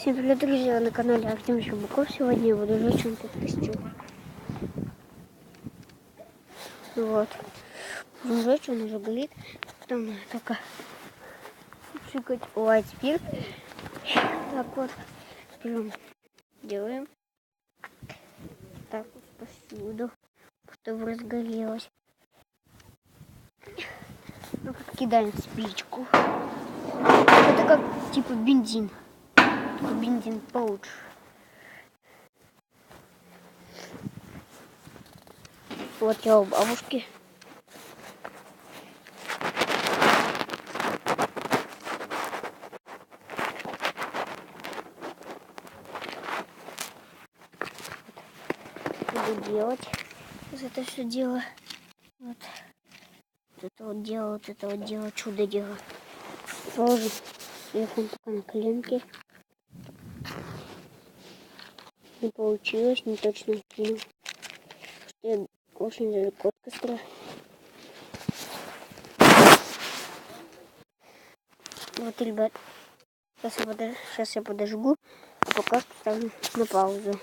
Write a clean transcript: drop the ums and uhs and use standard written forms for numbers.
Всем привет, друзья, на канале Артем Щербаков. Сегодня я буду жечь этот костюм. Вот. Будем жечь, он уже горит. Потом только пшикать white spirit. Так вот. Прям делаем. Так вот повсюду, чтобы разгорелось. Ну, кидаем спичку. Это как типа бензин. Бензин получше. Вот я у бабушки. Буду делать вот это все дело. Вот это вот дело, чудо дело. Положу сверху пока на коленки. Не получилось, не точно кинул. Я очень далеко от костра. Вот, ребят, сейчас я подожгу, а пока ставлю на паузу.